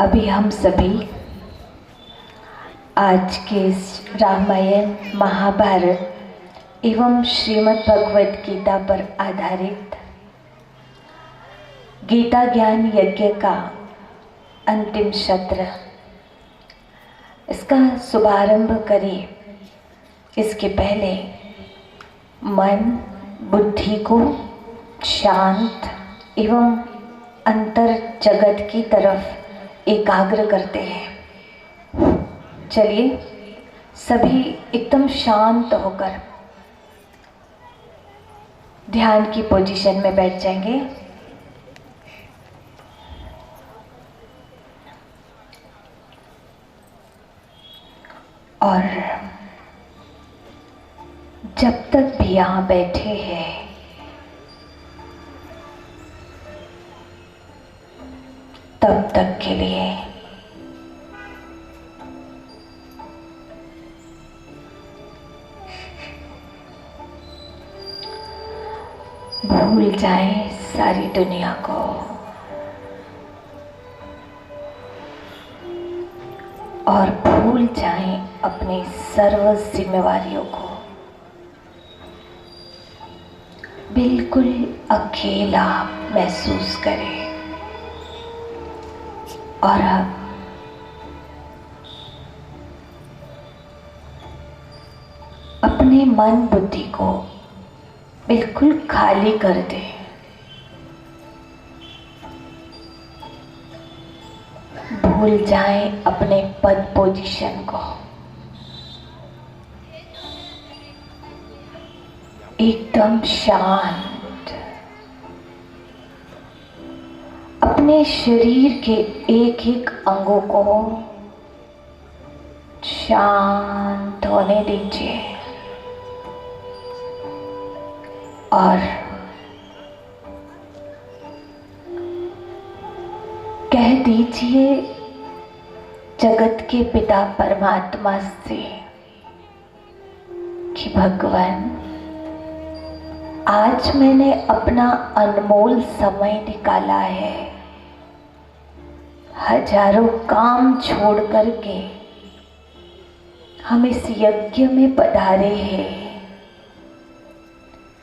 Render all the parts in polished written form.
अभी हम सभी आज के रामायण, महाभारत एवं श्रीमद् भगवद गीता पर आधारित गीता ज्ञान यज्ञ का अंतिम सत्र, इसका शुभारंभ करें। इसके पहले मन बुद्धि को शांत एवं अंतर जगत की तरफ एकाग्र करते हैं। चलिए सभी एकदम शांत होकर ध्यान की पोजीशन में बैठ जाएंगे। और जब तक भी यहाँ बैठे हैं तब तक के लिए भूल जाएं सारी दुनिया को और भूल जाएं अपनी सर्व जिम्मेवारियों को। बिल्कुल अकेला महसूस करें और अब अपने मन बुद्धि को बिल्कुल खाली कर दे। भूल जाएं अपने पद पोजीशन को। एकदम शांत अपने शरीर के एक एक अंगों को शांत होने दीजिए और कह दीजिए जगत के पिता परमात्मा से कि भगवान, आज मैंने अपना अनमोल समय निकाला है, हजारों काम छोड़ करके हम इस यज्ञ में पधारे हैं,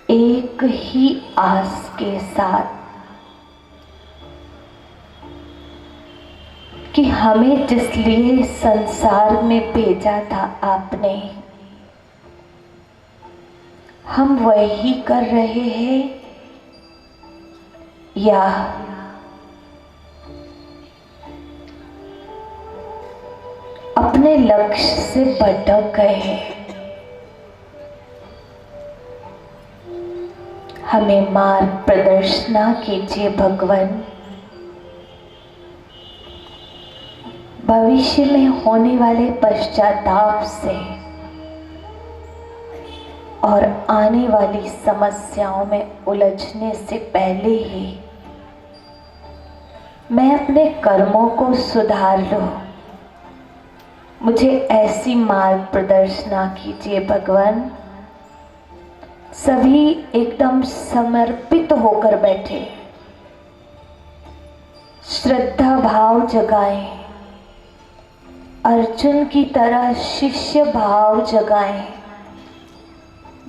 एक ही आस के साथ कि हमें जिस लिए संसार में भेजा था आपने, हम वही कर रहे हैं या अपने लक्ष्य से भटक गए हैं। हमें मार्ग प्रदर्शना कीजिए भगवान। भविष्य में होने वाले पश्चाताप से और आने वाली समस्याओं में उलझने से पहले ही मैं अपने कर्मों को सुधार लूं। मुझे ऐसी मार्ग प्रदर्शना कीजिए भगवान। सभी एकदम समर्पित होकर बैठे, श्रद्धा भाव जगाएं, अर्जुन की तरह शिष्य भाव जगाएं,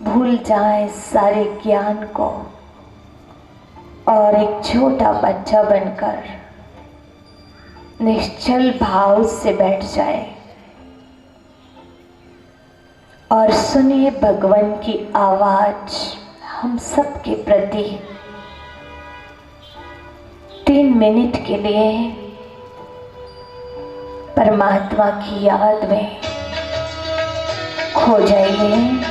भूल जाएं सारे ज्ञान को और एक छोटा बच्चा बनकर निश्चल भाव से बैठ जाए और सुनिए भगवान की आवाज हम सब के प्रति 3 मिनट के लिए परमात्मा की याद में खो जाइए।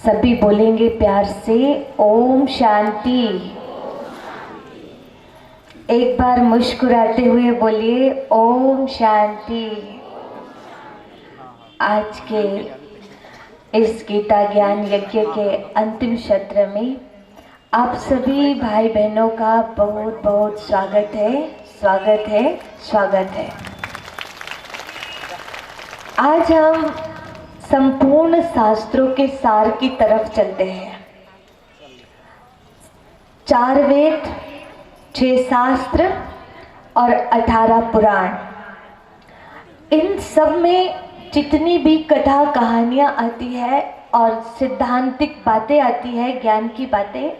सभी बोलेंगे प्यार से ओम शांति। एक बार मुस्कुराते हुए बोलिए ओम शांति। आज के इस गीता ज्ञान यज्ञ के अंतिम सत्र में आप सभी भाई बहनों का बहुत बहुत स्वागत है, स्वागत है, स्वागत है। आज हम संपूर्ण शास्त्रों के सार की तरफ चलते हैं। 4 वेद, 6 शास्त्र और 18 पुराण, इन सब में जितनी भी कथा कहानियाँ आती है और सिद्धांतिक बातें आती है, ज्ञान की बातें,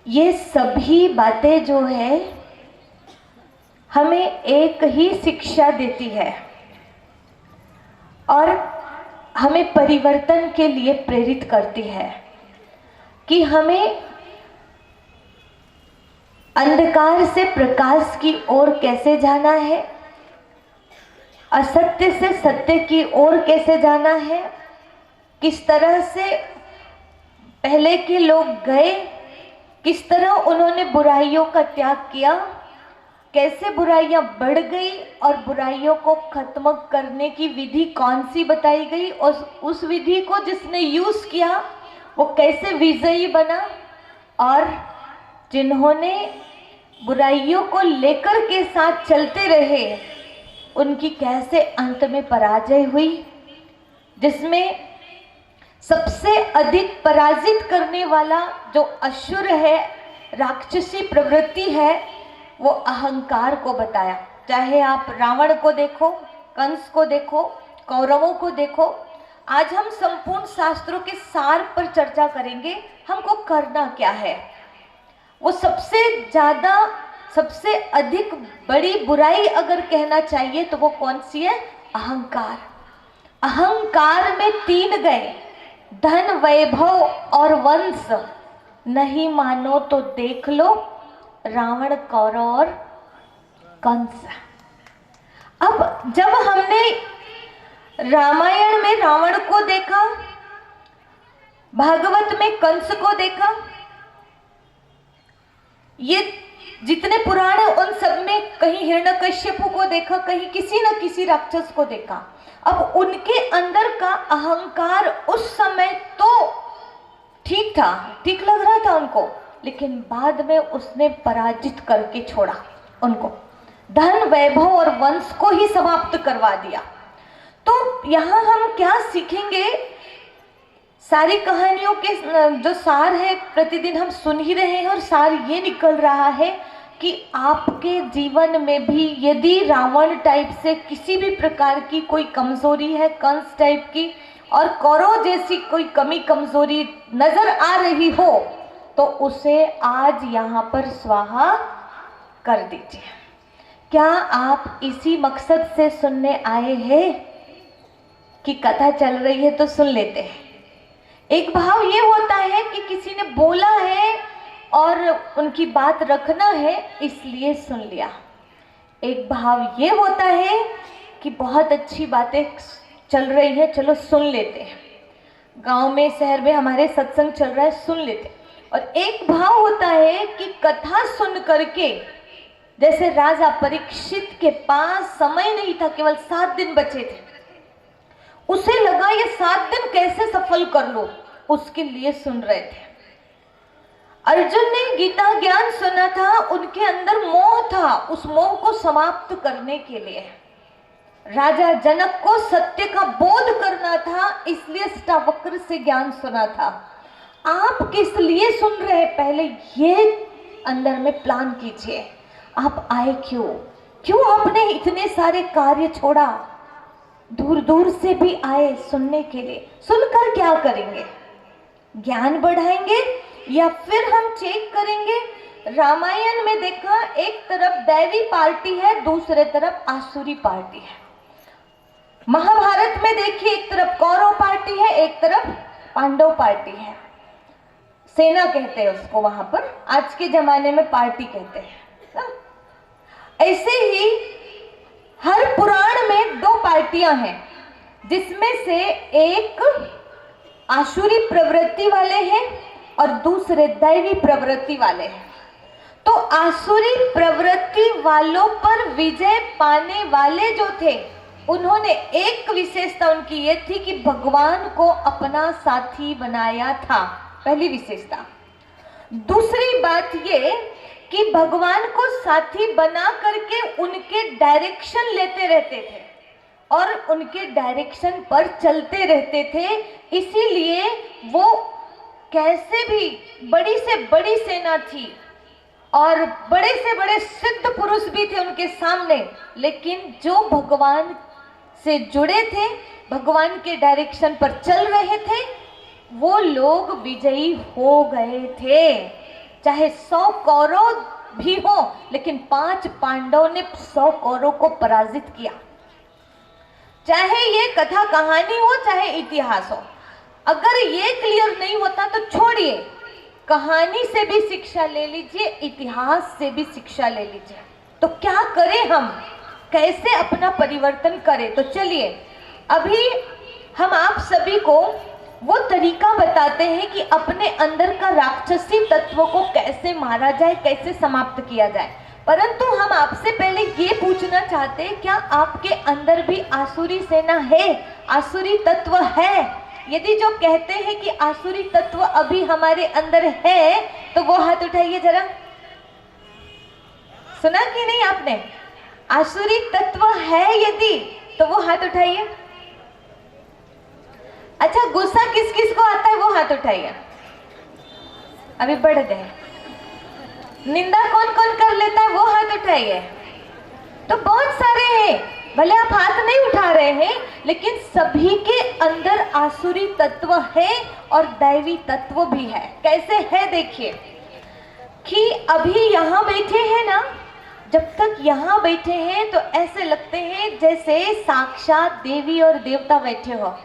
ये सभी बातें जो है हमें एक ही शिक्षा देती है और हमें परिवर्तन के लिए प्रेरित करती है कि हमें अंधकार से प्रकाश की ओर कैसे जाना है, असत्य से सत्य की ओर कैसे जाना है, किस तरह से पहले के लोग गए, किस तरह उन्होंने बुराइयों का त्याग किया, कैसे बुराइयां बढ़ गई और बुराइयों को खत्म करने की विधि कौन सी बताई गई और उस विधि को जिसने यूज किया वो कैसे विजयी बना, और जिन्होंने बुराइयों को लेकर के साथ चलते रहे उनकी कैसे अंत में पराजय हुई, जिसमें सबसे अधिक पराजित करने वाला जो असुर है, राक्षसी प्रवृत्ति है, वो अहंकार को बताया। चाहे आप रावण को देखो, कंस को देखो, कौरवों को देखो। आज हम संपूर्ण शास्त्रों के सार पर चर्चा करेंगे। हमको करना क्या है? वो सबसे ज्यादा, सबसे अधिक बड़ी बुराई अगर कहना चाहिए तो वो कौन सी है? अहंकार। अहंकार में 3 गए, धन, वैभव और वंश। नहीं मानो तो देख लो, रावण, कौरव और कंस। अब जब हमने रामायण में रावण को देखा, भागवत में कंस को देखा, ये जितने पुराण हैं उन सब में कहीं हिरण्यकश्यप को देखा, कहीं किसी न किसी राक्षस को देखा। अब उनके अंदर का अहंकार उस समय तो ठीक था, ठीक लग रहा था उनको, लेकिन बाद में उसने पराजित करके छोड़ा उनको, धन, वैभव और वंश को ही समाप्त करवा दिया। तो यहाँ हम क्या सीखेंगे? सारी कहानियों के जो सार है प्रतिदिन हम सुन ही रहे हैं और सार ये निकल रहा है कि आपके जीवन में भी यदि रावण टाइप से किसी भी प्रकार की कोई कमजोरी है, कंस टाइप की और कौरव जैसी कोई कमी कमजोरी नजर आ रही हो तो उसे आज यहाँ पर स्वाहा कर दीजिए। क्या आप इसी मकसद से सुनने आए हैं कि कथा चल रही है तो सुन लेते हैं? एक भाव ये होता है कि किसी ने बोला है और उनकी बात रखना है इसलिए सुन लिया। एक भाव ये होता है कि बहुत अच्छी बातें चल रही है, चलो सुन लेते हैं। गांव में, शहर में हमारे सत्संग चल रहा है, सुन लेते हैं। और एक भाव होता है कि कथा सुन करके, जैसे राजा परीक्षित के पास समय नहीं था, केवल 7 दिन बचे थे, उसे लगा ये 7 दिन कैसे सफल कर लो, उसके लिए सुन रहे थे। अर्जुन ने गीता ज्ञान सुना था, उनके अंदर मोह था, उस मोह को समाप्त करने के लिए। राजा जनक को सत्य का बोध करना था, इसलिए अष्टावक्र से ज्ञान सुना था। आप किस लिए सुन रहे हैं, पहले ये अंदर में प्लान कीजिए। आप आए क्यों? क्यों आपने इतने सारे कार्य छोड़ा, दूर दूर से भी आए सुनने के लिए? सुनकर क्या करेंगे? ज्ञान बढ़ाएंगे या फिर हम चेक करेंगे? रामायण में देखा, एक तरफ दैवी पार्टी है, दूसरे तरफ आसुरी पार्टी है। महाभारत में देखिए, एक तरफ कौरव पार्टी है, एक तरफ पांडव पार्टी है। सेना कहते हैं उसको वहां पर, आज के जमाने में पार्टी कहते हैं ना? ऐसे ही हर पुराण में 2 पार्टियां हैं, जिसमें से एक आसुरी प्रवृत्ति वाले हैं और दूसरे दैवी प्रवृत्ति वाले हैं। तो आसुरी प्रवृत्ति वालों पर विजय पाने वाले जो थे, उन्होंने एक विशेषता उनकी ये थी कि भगवान को अपना साथी बनाया था, पहली विशेषता। दूसरी बात ये कि भगवान को साथी बना करके उनके डायरेक्शन लेते रहते थे और उनके डायरेक्शन पर चलते रहते थे, इसीलिए वो कैसे भी बड़ी से बड़ी सेना थी और बड़े से बड़े सिद्ध पुरुष भी थे उनके सामने, लेकिन जो भगवान से जुड़े थे, भगवान के डायरेक्शन पर चल रहे थे, वो लोग विजयी हो गए थे। चाहे 100 कौरव भी हो, लेकिन 5 पांडवों ने 100 कौरव को पराजित किया। चाहे ये कथा कहानी हो, चाहे इतिहास हो, अगर ये क्लियर नहीं होता तो छोड़िए, कहानी से भी शिक्षा ले लीजिए, इतिहास से भी शिक्षा ले लीजिए। तो क्या करें हम, कैसे अपना परिवर्तन करें? तो चलिए अभी हम आप सभी को वो तरीका बताते हैं कि अपने अंदर का राक्षसी तत्व को कैसे मारा जाए, कैसे समाप्त किया जाए। परंतु हम आपसे पहले ये पूछना चाहते हैं, क्या आपके अंदर भी आसुरी सेना है, आसुरी तत्व है? यदि जो कहते हैं कि आसुरी तत्व अभी हमारे अंदर है, तो वो हाथ उठाइए जरा। सुना कि नहीं आपने? आसुरी तत्व है यदि, तो वो हाथ उठाइए। अच्छा, गुस्सा किस किस को आता है वो हाथ उठाइए। अभी बढ़ गए। निंदा कौन कौन कर लेता है वो हाथ उठाइए। तो बहुत सारे हैं, भले आप हाथ नहीं उठा रहे हैं, लेकिन सभी के अंदर आसुरी तत्व है और दैवी तत्व भी है। कैसे है देखिए, कि अभी यहाँ बैठे हैं ना, जब तक यहाँ बैठे हैं तो ऐसे लगते हैं जैसे साक्षात देवी और देवता बैठे हो,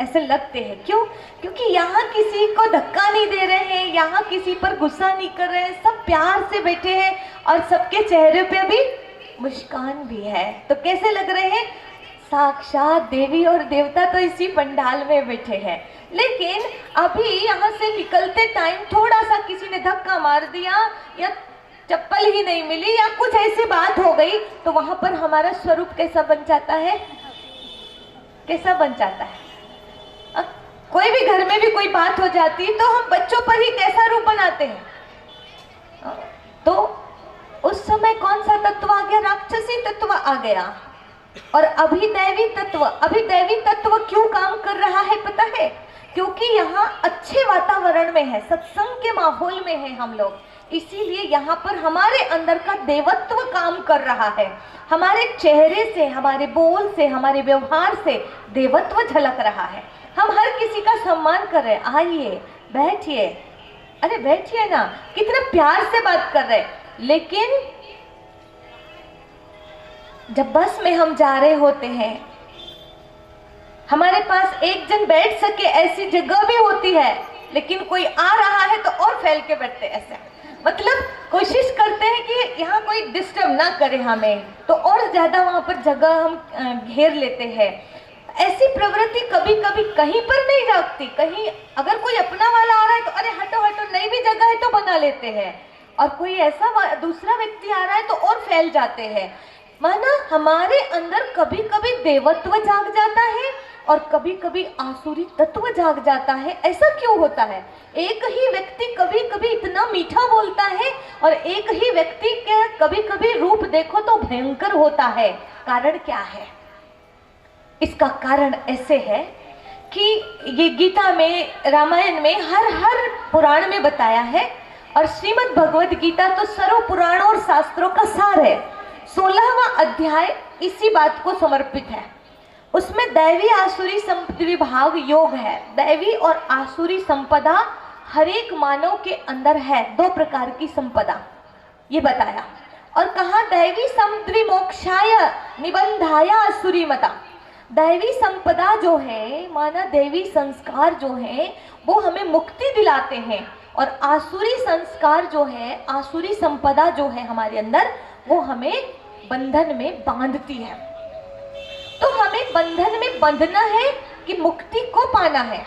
ऐसे लगते हैं। क्यों? क्योंकि यहाँ किसी को धक्का नहीं दे रहे हैं, यहाँ किसी पर गुस्सा नहीं कर रहे हैं, सब प्यार से बैठे हैं और सबके चेहरे पे भी मुस्कान भी है। तो कैसे लग रहे हैं? साक्षात देवी और देवता तो इसी पंडाल में बैठे हैं। लेकिन अभी यहाँ से निकलते टाइम थोड़ा सा किसी ने धक्का मार दिया या चप्पल ही नहीं मिली या कुछ ऐसी बात हो गई, तो वहां पर हमारा स्वरूप कैसा बन जाता है? कैसा बन जाता है? कोई भी घर में भी कोई बात हो जाती है तो हम बच्चों पर ही कैसा रूप बनाते हैं? तो उस समय कौन सा तत्व आ गया? राक्षसी तत्व आ गया। और अभी दैवी तत्व, अभी दैवी तत्व क्यों काम कर रहा है पता है? क्योंकि यहाँ अच्छे वातावरण में है, सत्संग के माहौल में है हम लोग, इसीलिए यहाँ पर हमारे अंदर का देवत्व काम कर रहा है। हमारे चेहरे से, हमारे बोल से, हमारे व्यवहार से देवत्व झलक रहा है। हम हर किसी का सम्मान कर रहे हैं। आइए बैठिए, अरे बैठिए ना, कितना प्यार से बात कर रहे हैं। लेकिन जब बस में हम जा रहे होते हैं, हमारे पास एक जन बैठ सके ऐसी जगह भी होती है, लेकिन कोई आ रहा है तो और फैल के बैठते ऐसे, मतलब कोशिश करते हैं कि यहाँ कोई डिस्टर्ब ना करे हमें, तो और ज्यादा वहां पर जगह हम घेर लेते हैं। ऐसी प्रवृत्ति कभी कभी कहीं पर नहीं जागती, कहीं अगर कोई अपना वाला आ रहा है तो अरे हटो हटो, नई भी जगह है तो बना लेते हैं, और कोई ऐसा दूसरा व्यक्ति आ रहा है तो और फैल जाते हैं। माना हमारे अंदर कभी कभी देवत्व जाग जाता है और कभी कभी आसुरी तत्व जाग जाता है। ऐसा क्यों होता है? एक ही व्यक्ति कभी कभी इतना मीठा बोलता है और एक ही व्यक्ति के कभी कभी रूप देखो तो भयंकर होता है। कारण क्या है? इसका कारण ऐसे है कि ये गीता में, रामायण में, हर पुराण में बताया है, और श्रीमद् भगवद गीता तो सर्व पुराणों और शास्त्रों का सार है। 16वां अध्याय इसी बात को समर्पित है। उसमें दैवी आसुरी विभाग योग है। दैवी और आसुरी संपदा हर एक मानव के अंदर है, 2 प्रकार की संपदा ये बताया। और कहा दैवी संपद्रि मोक्षाय निबंधाय आसुरी मता। दैवी संपदा जो है, माना देवी संस्कार जो है, वो हमें मुक्ति दिलाते हैं, और आसुरी संस्कार जो है, आसुरी संपदा जो है हमारे अंदर, वो हमें बंधन में बांधती है। तो हमें बंधन में बंधना है कि मुक्ति को पाना है?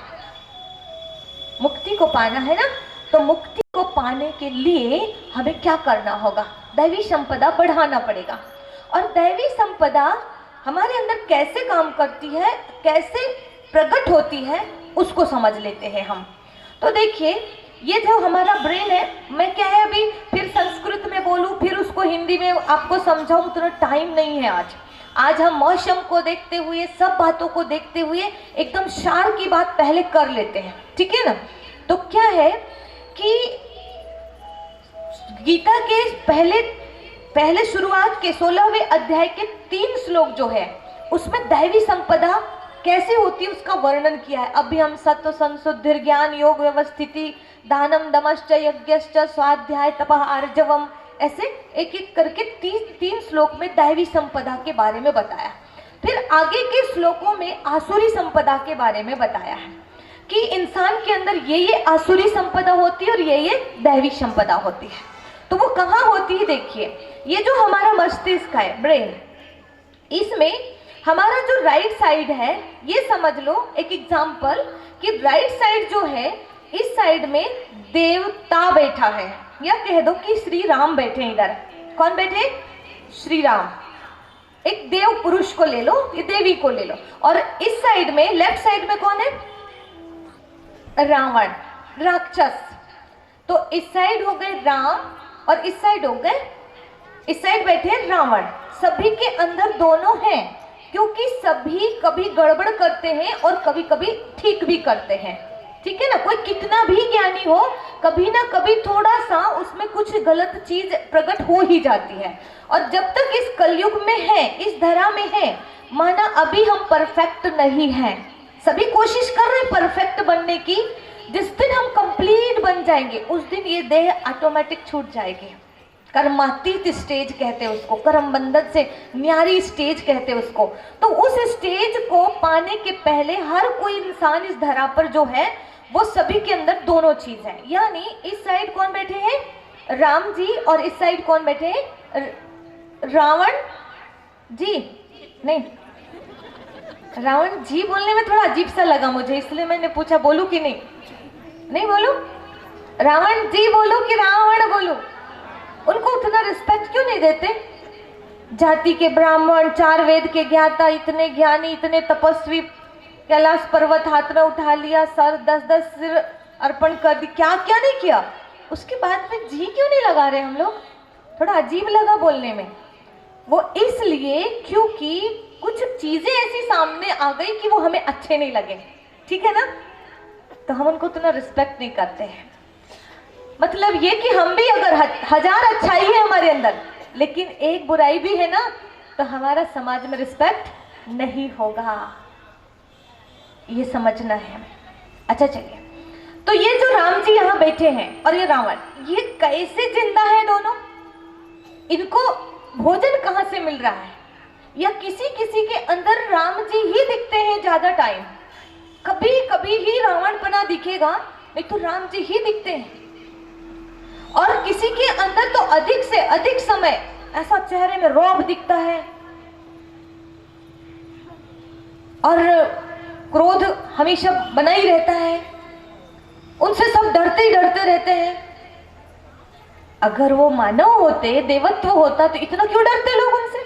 मुक्ति को पाना है ना, तो मुक्ति को पाने के लिए हमें क्या करना होगा? दैवी संपदा बढ़ाना पड़ेगा। और दैवी संपदा हमारे अंदर कैसे काम करती है, कैसे प्रकट होती है, उसको समझ लेते हैं हम। तो देखिए, ये जो हमारा ब्रेन है, मैं क्या है अभी फिर संस्कृत में बोलूं, फिर उसको हिंदी में आपको समझाऊं, उतना टाइम नहीं है आज हम मौसम को देखते हुए, सब बातों को देखते हुए एकदम सार की बात पहले कर लेते हैं, ठीक है ना। तो क्या है कि गीता के पहले शुरुआत के 16वें अध्याय के 3 श्लोक जो है उसमें दैवी संपदा कैसे होती है उसका वर्णन किया है। अभी हम सत्व संशुद्धि ज्ञान योग व्यवस्थिति दानम दमश्च यज्ञश्च स्वाध्याय तपः आर्जवम, ऐसे एक एक करके 3 श्लोक में दैवी संपदा के बारे में बताया। फिर आगे के श्लोकों में आसुरी संपदा के बारे में बताया है कि इंसान के अंदर ये आसुरी संपदा होती है और ये दैवी संपदा होती है। तो वो कहाँ होती है, देखिए ये जो हमारा मस्तिष्क है, ब्रेन, इसमें हमारा जो राइट साइड है, ये समझ लो एक एग्जाम्पल कि राइट साइड जो है इस साइड में देवता बैठा है, या कह दो कि श्री राम बैठे इधर। कौन बैठे? श्री राम। एक देव पुरुष को ले लो, ये देवी को ले लो, और इस साइड में लेफ्ट साइड में कौन है? रावण, राक्षस। तो इस साइड हो गए राम और इस साइड हो गए, इस साइड बैठे रावण। सभी के अंदर दोनों हैं, क्योंकि सभी कभी गड़बड़ करते हैं और कभी कभी ठीक भी करते हैं, ठीक है ना। कोई कितना भी ज्ञानी हो, कभी ना कभी थोड़ा सा उसमें कुछ गलत चीज प्रकट हो ही जाती है। और जब तक इस कलयुग में है, इस धरा में है, माना अभी हम परफेक्ट नहीं हैं, सभी कोशिश कर रहे हैं परफेक्ट बनने की। जिस दिन हम कंप्लीट बन जाएंगे उस दिन ये देह ऑटोमेटिक छूट जाएगी। कर्मातीत स्टेज कहते हैं उसको, कर्म बंधन से न्यारी स्टेज कहते हैं उसको। तो उस स्टेज को पाने के पहले हर कोई इंसान इस धरा पर जो है वो सभी के अंदर दोनों चीज है। यानी इस साइड कौन बैठे हैं? राम जी, और इस साइड कौन बैठे हैं? रावण जी। नहीं, रावण जी बोलने में थोड़ा अजीब सा लगा मुझे, इसलिए मैंने पूछा बोलूं कि नहीं। नहीं बोलूं? रावण जी बोलूं कि रावण बोलूं? उनको उतना रिस्पेक्ट क्यों नहीं देते? जाति के ब्राह्मण, 4 वेद के ज्ञाता, इतने ज्ञानी, इतने तपस्वी, कैलाश पर्वत हाथ में उठा लिया, सर 10-10 सिर अर्पण कर दी, क्या क्या नहीं किया, उसके बाद में जी क्यों नहीं लगा रहे हम लोग? थोड़ा अजीब लगा बोलने में। वो इसलिए क्योंकि कुछ चीजें ऐसी सामने आ गई कि वो हमें अच्छे नहीं लगे, ठीक है ना, तो हम उनको उतना रिस्पेक्ट नहीं करते हैं। मतलब ये कि हम भी अगर 1000 अच्छाई है हमारे अंदर, लेकिन एक बुराई भी है ना, तो हमारा समाज में रिस्पेक्ट नहीं होगा, ये समझना है हमें। अच्छा चलिए, तो ये जो राम जी यहाँ बैठे हैं और ये रावण, ये कैसे जिंदा है दोनों? इनको भोजन कहाँ से मिल रहा है? या किसी किसी के अंदर राम जी ही दिखते हैं ज्यादा टाइम, कभी कभी ही रावणपना दिखेगा, नहीं तो राम जी ही दिखते हैं। और किसी के अंदर तो अधिक से अधिक समय ऐसा चेहरे में रौब दिखता है और क्रोध हमेशा बना ही रहता है, उनसे सब डरते ही डरते रहते हैं। अगर वो मानव होते, देवत्व होता, तो इतना क्यों डरते लोग उनसे?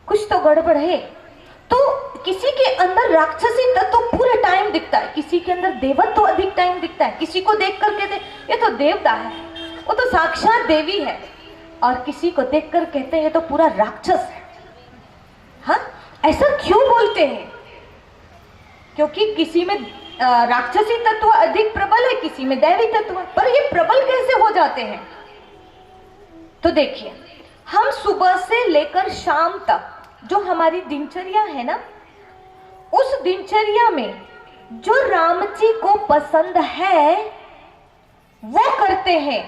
कुछ तो गड़बड़ है। तो किसी के अंदर राक्षसी तत्व पूरे टाइम दिखता है, किसी के अंदर देवत्व अधिक टाइम दिखता है। किसी को देख कर कहते ये तो देवता है, वो तो साक्षात देवी है, और किसी को देख कर कहते हैं तो पूरा राक्षस है। हाँ, ऐसा क्यों बोलते हैं? क्योंकि किसी में राक्षसी तत्व अधिक प्रबल है, किसी में दैवी तत्व। पर ये प्रबल कैसे हो जाते हैं? तो देखिए, हम सुबह से लेकर शाम तक जो हमारी दिनचर्या है ना, उस दिनचर्या में जो राम जी को पसंद है वो करते हैं।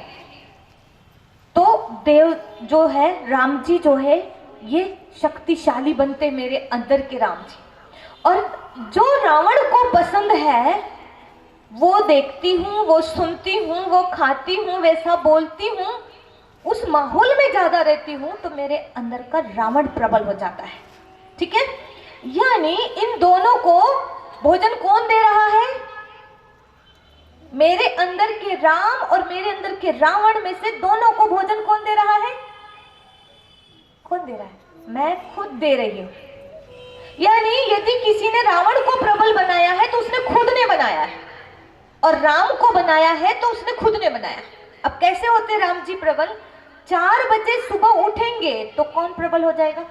तो देव जो है, राम जी जो है, ये शक्तिशाली बनते मेरे अंदर के राम जी। और जो रावण को पसंद है वो देखती हूँ, वो सुनती हूँ, वो खाती हूँ, वैसा बोलती हूँ, उस माहौल में ज्यादा रहती हूँ, तो मेरे अंदर का रावण प्रबल हो जाता है, ठीक है। यानी इन दोनों को भोजन कौन दे रहा है? मेरे अंदर के राम और मेरे अंदर के रावण में से दोनों को भोजन कौन दे रहा है? कौन दे रहा है? मैं खुद दे रही हूं। यानी यदि किसी ने रावण को प्रबल बनाया है तो उसने खुद ने बनाया है, और राम को बनाया है तो उसने खुद ने बनाया। अब कैसे होते राम जी प्रबल? 4 बजे सुबह उठेंगे तो कौन प्रबल हो जाएगा?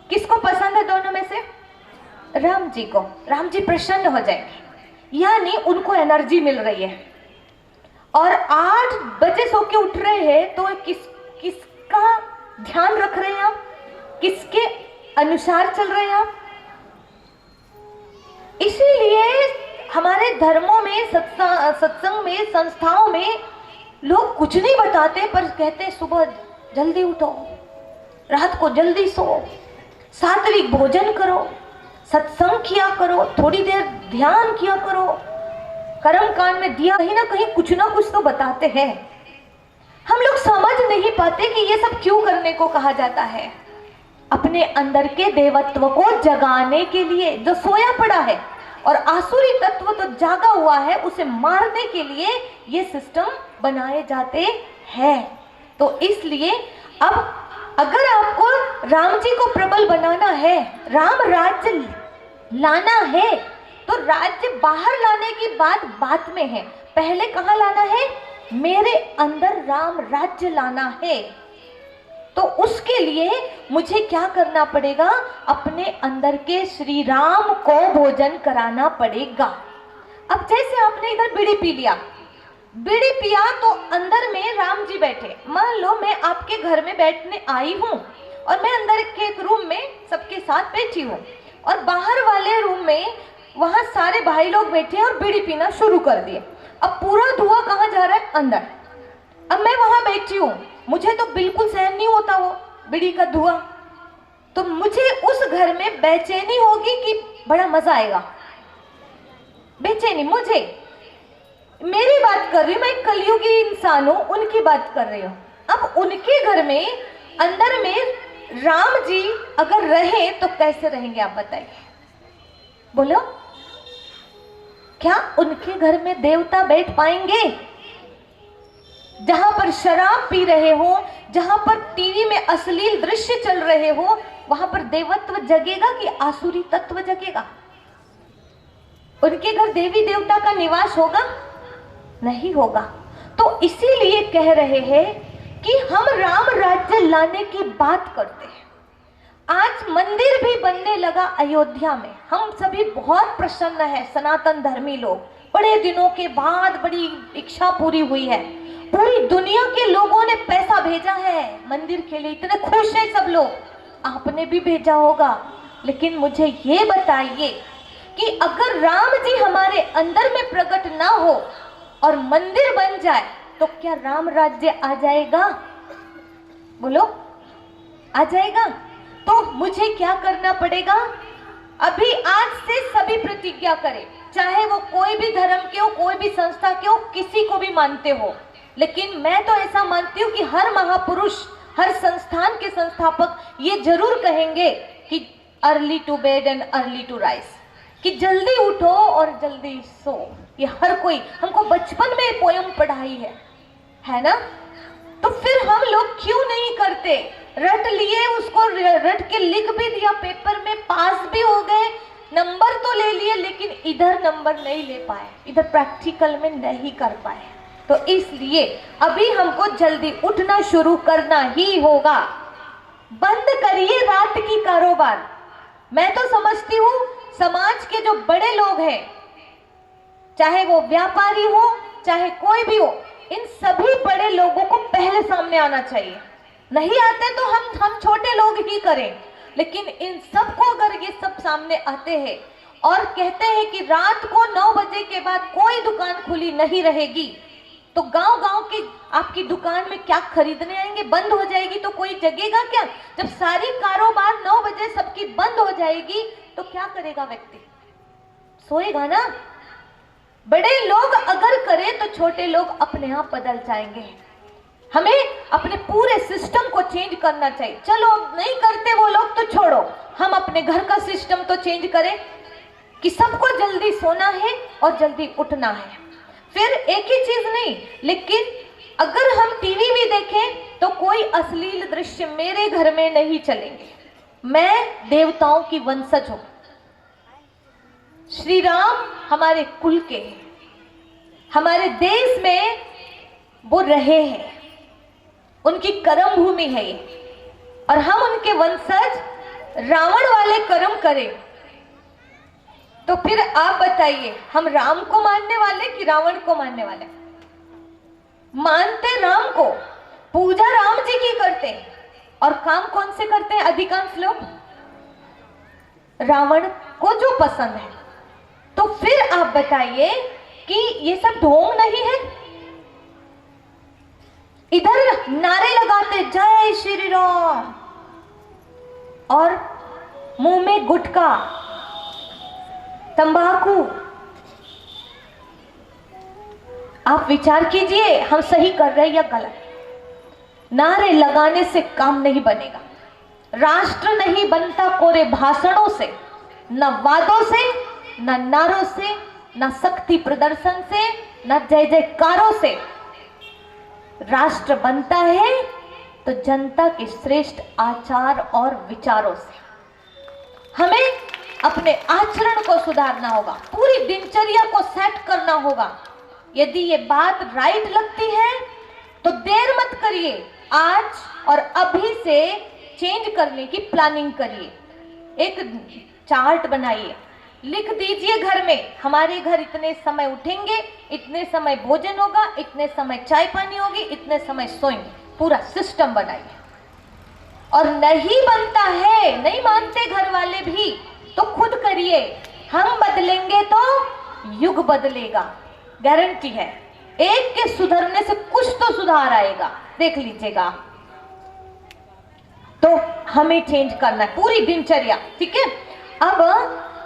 किसको पसंद है दोनों में से? राम जी को। राम जी प्रसन्न हो जाएंगे। यानी उनको एनर्जी मिल रही है, और 8 बजे सो के उठ रहे हैं, तो किसका ध्यान रख रहे हैं आप, किसके अनुसार चल रहे हैं आप। इसीलिए हमारे धर्मों में, सत्संग में, संस्थाओं में लोग कुछ नहीं बताते, पर कहते सुबह जल्दी उठो, रात को जल्दी सो, सात्विक भोजन करो, सत्संग किया करो, थोड़ी देर ध्यान किया करो, कर्म कांड में दिया, कहीं ना कहीं कुछ ना कुछ तो बताते हैं। हम लोग समझ नहीं पाते कि ये सब क्यों करने को कहा जाता है। अपने अंदर के देवत्व को जगाने के लिए, जो सोया पड़ा है और आसुरी तत्व तो जागा हुआ है, उसे मारने के लिए ये सिस्टम बनाए जाते हैं। तो इसलिए अब अगर आपको राम जी को प्रबल बनाना है, राम राज्य लाना है, तो राज्य बाहर लाने की बात में है, पहले कहाँ लाना है, मेरे अंदर राम राज्य लाना है। तो उसके लिए मुझे क्या करना पड़ेगा, अपने अंदर के श्री राम को भोजन कराना पड़ेगा। अब जैसे आपने इधर बीड़ी पी लिया, बीड़ी पिया तो अंदर में राम जी बैठे। मान लो मैं आपके घर में बैठने आई हूँ और मैं अंदर के एक रूम में सबके साथ बैठी हूँ, और बाहर वाले रूम में वहां सारे भाई लोग बैठे और बीड़ी पीना शुरू कर दिए। अब पूरा धुआं कहाँ जा रहा है, अंदर। अब मैं वहां बैठी हूँ, मुझे तो बिल्कुल सहन नहीं होता वो बीड़ी का धुआं, तो मुझे उस घर में बेचैनी होगी कि बड़ा मजा आएगा, बेचैनी मुझे। मेरी बात कर रही हूँ, मैं कलयुगी इंसान हूँ, उनकी बात कर रही हूँ। अब उनके घर में अंदर में राम जी अगर रहे तो कैसे रहेंगे आप बताइए, बोलो। क्या उनके घर में देवता बैठ पाएंगे? जहां पर शराब पी रहे हो, जहां पर टीवी में अश्लील दृश्य चल रहे हो, वहां पर देवत्व जगेगा कि आसुरी तत्व जगेगा? उनके घर देवी देवता का निवास होगा? नहीं होगा। तो इसीलिए कह रहे हैं कि हम राम राज्य लाने की बात करते हैं। आज मंदिर भी बनने लगा अयोध्या में, हम सभी बहुत प्रसन्न है, सनातन धर्मी लोग, बड़े दिनों के बाद बड़ी इच्छा पूरी हुई है। पूरी दुनिया के लोगों ने पैसा भेजा है मंदिर के लिए, इतने खुश हैं सब लोग, आपने भी भेजा होगा। लेकिन मुझे ये बताइए कि अगर राम जी हमारे अंदर में प्रकट ना हो और मंदिर बन जाए तो क्या राम राज्य आ जाएगा? बोलो, आ जाएगा? तो मुझे क्या करना पड़ेगा? अभी आज से सभी प्रतिज्ञा करें, चाहे वो कोई भी धर्म के हो, कोई भी संस्था के हो, किसी को भी मानते हो। लेकिन मैं तो ऐसा मानती हूँ कि हर महापुरुष, हर संस्थान के संस्थापक ये जरूर कहेंगे कि early to bed and early to rise, कि जल्दी उठो और जल्दी सो। ये हर कोई, हमको बचपन में पोयम पढ़ाई है ना? तो फिर हम लोग क्यों नहीं करते? रट लिए उसको, रट के लिख भी दिया पेपर में, पास भी हो गए, नंबर तो ले लिए, लेकिन इधर नंबर नहीं ले पाए, इधर प्रैक्टिकल में नहीं कर पाए। तो इसलिए अभी हमको जल्दी उठना शुरू करना ही होगा। बंद करिए रात की कारोबार। मैं तो समझती हूँ समाज के जो बड़े लोग हैं, चाहे वो व्यापारी हो चाहे कोई भी हो, इन सभी बड़े लोगों को पहले सामने आना चाहिए। नहीं आते तो हम छोटे लोग ही करें, लेकिन इन सबको अगर ये सब सामने आते हैं और कहते हैं कि रात को 9 बजे के बाद कोई दुकान खुली नहीं रहेगी, तो गांव-गांव की आपकी दुकान में क्या खरीदने आएंगे? बंद हो जाएगी तो कोई जगेगा क्या? जब सारी कारोबार 9 बजे सबकी बंद हो जाएगी तो क्या करेगा व्यक्ति? सोएगा ना। बड़े लोग अगर करें तो छोटे लोग अपने आप बदल जाएंगे। हमें अपने पूरे सिस्टम को चेंज करना चाहिए। चलो नहीं करते वो लोग तो छोड़ो, हम अपने घर का सिस्टम तो चेंज करें कि सबको जल्दी सोना है और जल्दी उठना है। फिर एक ही चीज नहीं, लेकिन अगर हम टीवी भी देखें तो कोई अश्लील दृश्य मेरे घर में नहीं चलेंगे। मैं देवताओं की वंशज हूं, श्री राम हमारे कुल के हैं, हमारे देश में वो रहे हैं, उनकी कर्म भूमि है ये, और हम उनके वंशज रावण वाले कर्म करें तो फिर आप बताइए, हम राम को मानने वाले कि रावण को मानने वाले? मानते राम को, पूजा राम जी की करते हैं, और काम कौन से करते हैं अधिकांश लोग? रावण को जो पसंद है। तो फिर आप बताइए कि ये सब ढोंग नहीं है? इधर नारे लगाते जय श्री राम, और मुंह में गुटखा, तंबाकू। आप विचार कीजिए, हम सही कर रहे हैं या गलत? नारे लगाने से काम नहीं बनेगा। राष्ट्र नहीं बनता कोरे भाषणों से, न वादों से, न नारों से, न शक्ति प्रदर्शन से, न जय जयकारों से। राष्ट्र बनता है तो जनता के श्रेष्ठ आचार और विचारों से। हमें अपने आचरण को सुधारना होगा, पूरी दिनचर्या को सेट करना होगा। यदि ये बात राइट लगती है तो देर मत करिए, आज और अभी से चेंज करने की प्लानिंग करिए। एक चार्ट बनाइए, लिख दीजिए घर में, हमारे घर इतने समय उठेंगे, इतने समय भोजन होगा, इतने समय चाय पानी होगी, इतने समय सोएंगे। पूरा सिस्टम बनाइए। और नहीं बनता है, नहीं मानते घर वाले भी, तो खुद करिए। हम बदलेंगे तो युग बदलेगा, गारंटी है। एक के सुधरने से कुछ तो सुधार आएगा, देख लीजिएगा। तो हमें चेंज करना है पूरी दिनचर्या, ठीक है? अब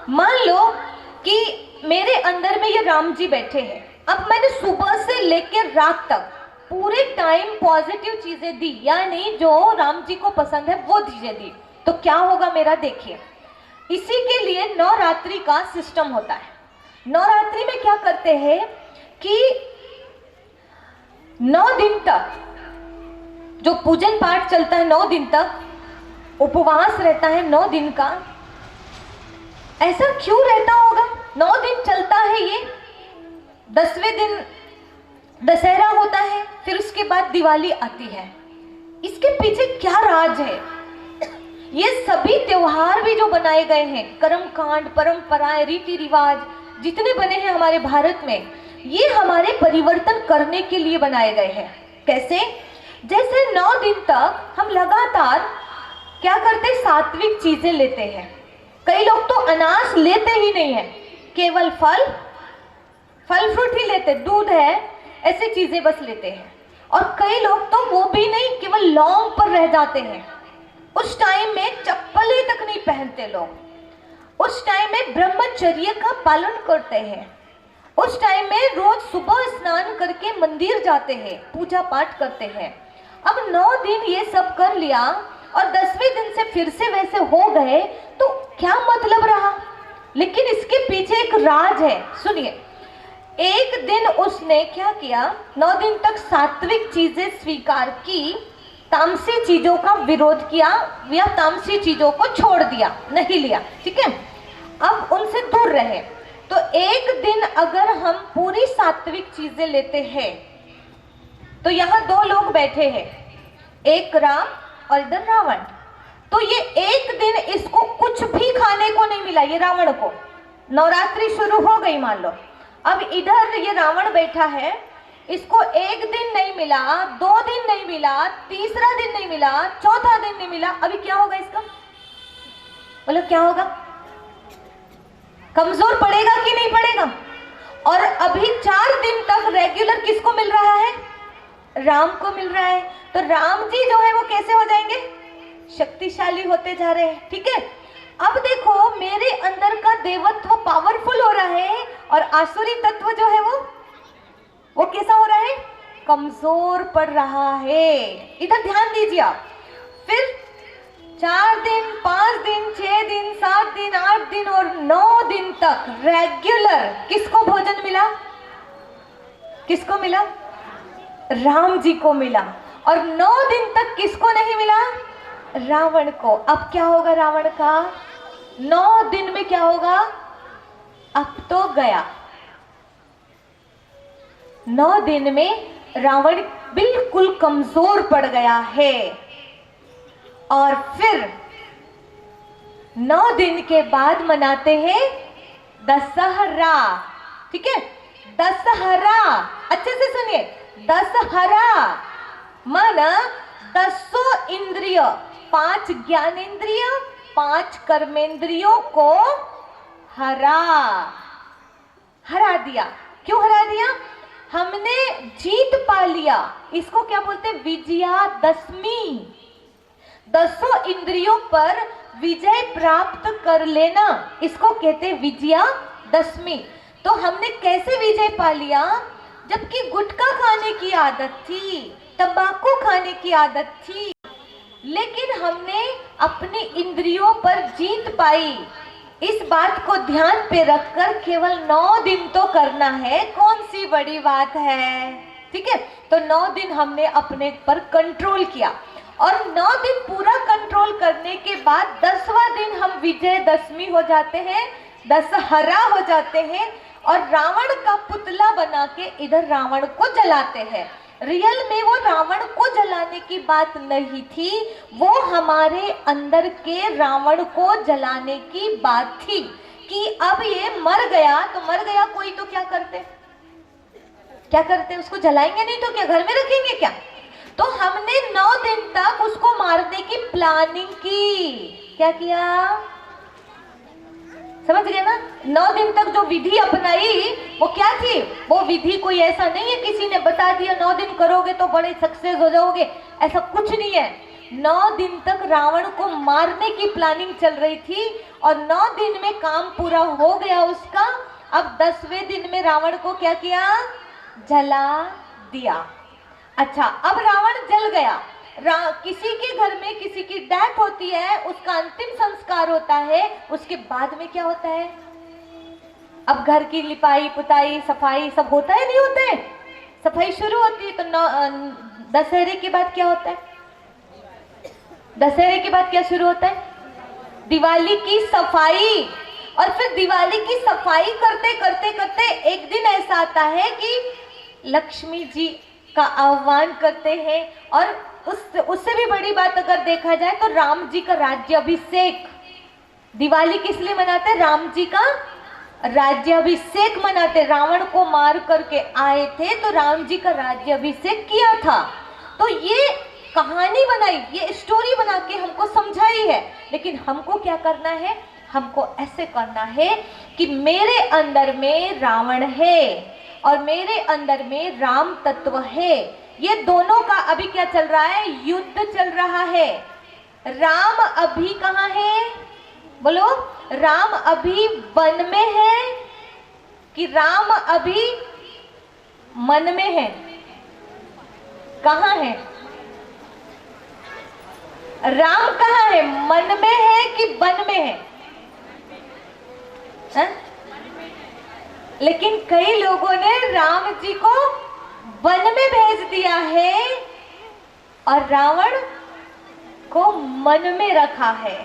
मान लो कि मेरे अंदर में ये राम जी बैठे हैं। अब मैंने सुबह से लेकर रात तक पूरे टाइम पॉजिटिव चीजें दी, यानी जो राम जी को पसंद है वो चीजें दी, तो क्या होगा मेरा? देखिए, इसी के लिए नवरात्रि का सिस्टम होता है। नवरात्रि में क्या करते हैं कि 9 दिन तक जो पूजन पाठ चलता है, 9 दिन तक उपवास रहता है, 9 दिन का। ऐसा क्यों रहता होगा? 9 दिन चलता है ये। 10वें दिन दशहरा होता है, फिर उसके बाद दिवाली आती है। इसके पीछे क्या राज है? ये सभी त्योहार भी जो बनाए गए हैं, कर्मकांड, परंपराएं, रीति रिवाज जितने बने हैं हमारे भारत में, ये हमारे परिवर्तन करने के लिए बनाए गए हैं। कैसे? जैसे 9 दिन तक हम लगातार क्या करते? सात्विक चीजें लेते हैं। कई लोग तो अनाज लेते ही नहीं है, केवल फल फ्रूट ही लेते, दूध है, ऐसी चीजें बस लेते हैं। और कई लोग तो वो भी नहीं, केवल लौंग पर रह जाते हैं। उस टाइम में चप्पलें तक नहीं पहनते लोग। उस टाइम में ब्रह्मचर्य का पालन करते हैं। उस टाइम में रोज सुबह स्नान करके मंदिर जाते हैं, पूजा पाठ करते हैं। अब 9 दिन ये सब कर लिया और 10वें दिन से फिर से वैसे हो गए, तो क्या मतलब रहा? लेकिन इसके पीछे एक राज है, सुनिए। एक दिन उसने क्या किया? 9 दिन तक सात्विक चीजें स्वीकार की, तामसी चीजों का विरोध किया या तामसी चीजों को छोड़ दिया, नहीं लिया, ठीक है? अब उनसे दूर रहे। तो एक दिन अगर हम पूरी सात्विक चीजें लेते हैं, तो यहाँ 2 लोग बैठे हैं, एक राम और इधर रावण। तो ये एक दिन इसको कुछ भी खाने को नहीं मिला, ये रावण को। नवरात्रि शुरू हो गई मान लो, अब इधर ये रावण बैठा है, इसको एक दिन नहीं मिला, 2 दिन नहीं मिला, तीसरा दिन नहीं मिला, चौथा दिन नहीं मिला। अभी क्या होगा इसका? बोलो क्या होगा? कमजोर पड़ेगा कि नहीं पड़ेगा? और अभी 4 दिन तक रेगुलर किसको मिल रहा है? राम को मिल रहा है। तो राम जी जो है वो कैसे हो जाएंगे? शक्तिशाली होते जा रहे हैं, ठीक है? अब देखो, मेरे अंदर का देवत्व पावरफुल हो रहा है और आसुरी तत्व जो है वो कैसा हो रहा है? कमजोर पड़ रहा है। इधर ध्यान दीजिए आप। फिर 4 दिन, 5 दिन, 6 दिन, 7 दिन, 8 दिन और 9 दिन तक रेगुलर किसको भोजन मिला? किसको मिला? राम जी को मिला। और 9 दिन तक किसको नहीं मिला? रावण को। अब क्या होगा रावण का? 9 दिन में क्या होगा? अब तो गया। 9 दिन में रावण बिल्कुल कमजोर पड़ गया है। और फिर 9 दिन के बाद मनाते हैं दशहरा, ठीक है, दशहरा, अच्छे से सुनिए, दशहरा माना 10 इंद्रिय, 5 ज्ञानेंद्रिय, 5 कर्मेंद्रियों को हरा दिया। क्यों हरा दिया? हमने जीत पा लिया। इसको क्या बोलते हैं? विजयादशमी। 10 इंद्रियों पर विजय प्राप्त कर लेना, इसको कहते हैं विजयादशमी। तो हमने कैसे विजय पा लिया? जबकि गुटखा खाने की आदत थी, तंबाकू खाने की आदत थी, लेकिन हमने अपनी इंद्रियों पर जीत पाई। इस बात को ध्यान पे रखकर केवल 9 दिन तो करना है, कौन सी बड़ी बात है, ठीक है। तो 9 दिन हमने अपने पर कंट्रोल किया और 9 दिन पूरा कंट्रोल करने के बाद 10वां दिन हम विजयदशमी हो जाते हैं, दशहरा हो जाते हैं और रावण का पुतला बना के इधर रावण को जलाते हैं। रियल में वो रावण को जलाने की बात नहीं थी, वो हमारे अंदर के रावण को जलाने की बात थी कि अब ये मर गया तो मर गया, कोई तो क्या करते उसको जलाएंगे नहीं तो क्या घर में रखेंगे क्या? तो हमने 9 दिन तक उसको मारने की प्लानिंग की। क्या किया? समझ गए ना? 9 दिन तक जो विधि अपनाई वो क्या थी? वो विधि कोई ऐसा नहीं है किसी ने बता दिया 9 दिन करोगे तो बड़े सक्सेस हो जाओगे, ऐसा कुछ नहीं है। 9 दिन तक रावण को मारने की प्लानिंग चल रही थी और 9 दिन में काम पूरा हो गया उसका। अब 10वें दिन में रावण को क्या किया? जला दिया। अच्छा, अब रावण जल गया। किसी के घर में किसी की डेथ होती है, उसका अंतिम संस्कार होता है, उसके बाद में क्या होता है? अब घर की लिपाई पुताई सफाई सब होता है, नहीं होता है? सफाई शुरू होती है तो दशहरे के बाद क्या होता है? दशहरे के बाद क्या शुरू होता है? दिवाली की सफाई। और फिर दिवाली की सफाई करते करते करते एक दिन ऐसा आता है कि लक्ष्मी जी का आह्वान करते हैं और उससे भी बड़ी बात अगर देखा जाए तो राम जी का राज्याभिषेक। दिवाली किस लिए मनाते हैं? राम जी का राज्याभिषेक मनाते। रावण को मार करके आए थे तो राम जी का राज्याभिषेक किया था। तो ये कहानी बनाई, ये स्टोरी बना के हमको समझाई है। लेकिन हमको क्या करना है? हमको ऐसे करना है कि मेरे अंदर में रावण है और मेरे अंदर में राम तत्व है। ये दोनों का अभी क्या चल रहा है? युद्ध चल रहा है। राम अभी कहाँ है? बोलो, राम अभी वन में है कि राम अभी मन में है? कहाँ है राम? कहाँ है? मन में है कि वन में है? लेकिन कई लोगों ने राम जी को वन में भेज दिया है और रावण को मन में रखा है।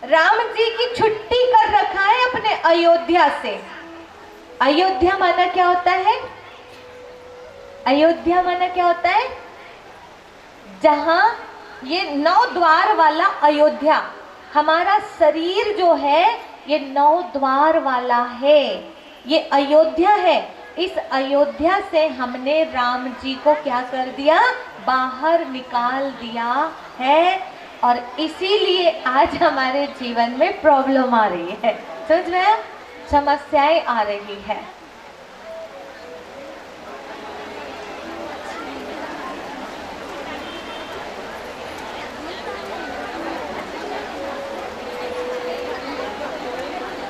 राम जी की छुट्टी कर रखा है अपने अयोध्या से। अयोध्या माना क्या होता है? अयोध्या माना क्या होता है? जहां ये 9 द्वार वाला अयोध्या, हमारा शरीर जो है ये 9 द्वार वाला है, ये अयोध्या है। इस अयोध्या से हमने राम जी को क्या कर दिया? बाहर निकाल दिया है और इसीलिए आज हमारे जीवन में प्रॉब्लम आ रही है। समझ में? समस्याएं आ रही है।